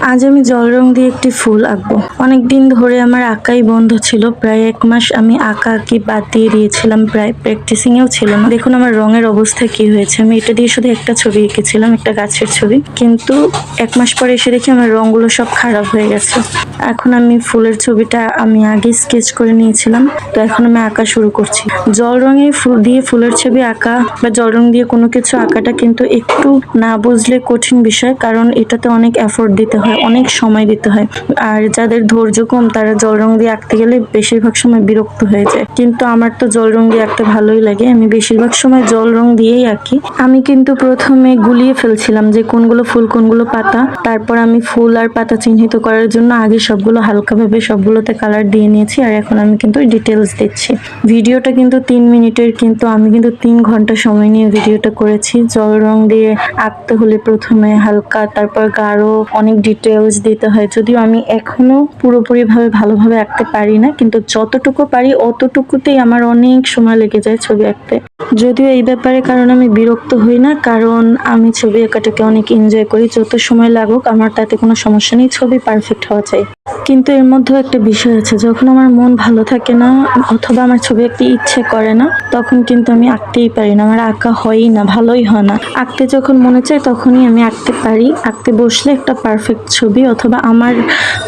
আজ আমি জল রং দিয়ে একটি ফুল আঁকবো। অনেকদিন ধরে আমার আঁকাই বন্ধ ছিল, প্রায় 1 মাস আমি আঁকা আঁকি বাদ দিয়ে দিয়েছিলাম, প্রায় প্র্যাকটিসিং এও ছিল না। দেখুন আমার রঙের অবস্থা কি হয়েছে। আমি এটা দিয়ে শুধু একটা ছবি এঁকেছিলাম, একটা গাছের ছবি, কিন্তু 1 মাস পরে এসে দেখি আমার রঙগুলো সব খারাপ হয়ে গেছে। এখন আমি ফুলের ছবিটা আমি আগে স্কেচ করে নিয়েছিলাম, তো এখন আমি আঁকা শুরু করছি। জল রঙে ফুল দিয়ে ফুলের ছবি আঁকা বা জল রং দিয়ে কোনো কিছু আঁকাটা কিন্তু একটু না বুঝলে কঠিন বিষয়, কারণ এটাতে অনেক এফোর্ট দিতে হয়, অনেক সময় দিতে হয়। আর যাদের ধৈর্য কম তারা জল রং দিয়ে আঁকতে গেলে বেশিরভাগ সময় বিরক্ত হয়ে যায়, কিন্তু আমার তো জল রং দিয়ে আঁকতে ভালোই লাগে। আমি বেশিরভাগ সময় জল রং দিয়েই আঁকি। আমি কিন্তু প্রথমে গুলিয়ে ফেলছিলাম যে কোনগুলো ফুল কোনগুলো পাতা, তারপর আমি ফুল আর পাতা চিহ্নিত করার জন্য আগে সবগুলো হালকাভাবে সবগুলোতে কালার দিয়ে নিয়েছি, আর এখন আমি কিন্তু ডিটেলস দিচ্ছি। ভিডিওটা কিন্তু 3 মিনিটের, কিন্তু আমি কিন্তু 3 ঘন্টা সময় নিয়ে ভিডিওটা করেছি। জল রং দিয়ে আঁকতে হলে প্রথমে হালকা, তারপর গাঢ়, অনেক ডিটেলস দিতে হয়। যদিও আমি এখনো পুরোপুরি ভালোভাবে আঁকতে পারি না, কিন্তু যতটুকু পারি অতটুকুতেই আমার অনেক সময় লেগে যায় ছবি আঁকতে। যদিও এই ব্যাপারে কারণ আমি বিরক্ত হই না, কারণ আমি ছবি আঁকাটাকে অনেক এনজয় করি। যত সময় লাগুক আমার তাতে কোনো সমস্যা নেই, ছবি পারফেক্ট হওয়া চাই। কিন্তু এর মধ্যেও একটা বিষয় আছে, যখন আমার মন ভালো থাকে না অথবা আমার ছবি আঁকতে ইচ্ছে করে না, তখন কিন্তু আমি আঁকতেই পারি না, আমার আঁকা হয়ই না, ভালোই হয় না। আঁকতে যখন মনে চায় তখনই আমি আঁকতে পারি। আঁকতে বসলে একটা পারফেক্ট ছবি অথবা আমার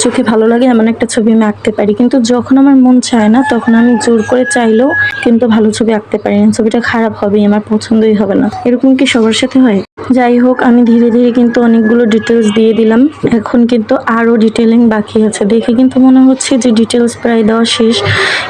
চোখে ভালো লাগে এমন একটা ছবি আমি আঁকতে পারি, কিন্তু যখন আমার মন চায় না তখন আমি জোর করে চাইলেও কিন্তু ভালো ছবি আঁকতে পারি না। ছবিটা খারাপ হবে, আমার পছন্দই হবে না। এরকম কি সবার সাথে হয়? যাই হোক, আমি ধীরে ধীরে কিন্তু অনেকগুলো ডিটেলস দিয়ে দিলাম। এখন কিন্তু আরো ডিটেলিং বাকি আছে। দেখে কিন্তু মনে হচ্ছে যে ডিটেলস প্রায় দেওয়া শেষ,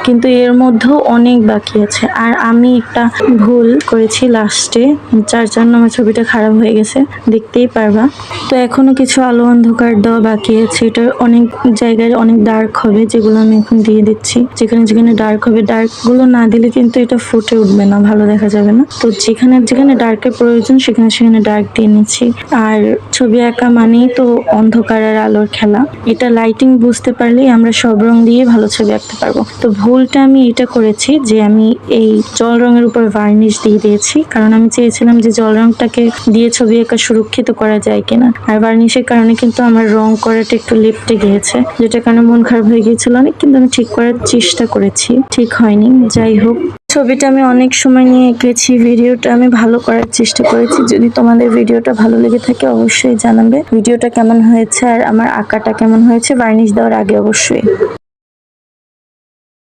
কিন্তু এর মধ্যেও অনেক বাকি আছে। আর আমি একটা ভুল করেছি লাস্টে, যার জন্য আমার ছবিটা খারাপ হয়ে গেছে, দেখতেই পারবা। তো এখনো কিছু আলো অন্ধকার দেওয়া বাকি আছে। এটার অনেক জায়গায় অনেক ডার্ক হবে, যেগুলো আমি এখন দিয়ে দিচ্ছি। যেখানে যেখানে ডার্ক হবে, ডার্ক গুলো না দিলে কিন্তু এটা ফুটে উঠবে না, ভালো দেখা যাবে না। তো যেখানে যেখানে ডার্কের প্রয়োজন সেখানে সেখানে ডার্ক দিয়ে নিচ্ছি। আর ছবি আঁকা মানেই তো অন্ধকার আর আলোর খেলা। এটা লাইটিং বুঝতে পারলেই আমরা সব রং দিয়ে ভালো ছবি আঁকতে পারবো। তো ভুলটা আমি এটা করেছি যে আমি এই জল রঙের উপর ভার্নিশ দিয়ে দিয়েছি, কারণ আমি চেয়েছিলাম যে জল রংটাকে দিয়ে ছবি আঁকা সুরক্ষিত করা যায় কিনা। আর ভার্নিশের কারণে কিন্তু আমার রং করাটা একটু লেপ্টে গিয়েছে, যেটার কারণে মন খারাপ হয়ে গিয়েছিল অনেক, কিন্তু আমি ঠিক করার চেষ্টা করেছি, ঠিক হয়নি। যাই হোক, ছবিটা আমি অনেক সময় নিয়ে এঁকেছি, ভিডিওটা আমি ভালো করার চেষ্টা করেছি। যদি তোমাদের ভিডিওটা ভালো লেগে থাকে অবশ্যই জানাবে ভিডিওটা কেমন হয়েছে আর আমার আঁকাটা কেমন হয়েছে, ভার্নিশ দেওয়ার আগে অবশ্যই।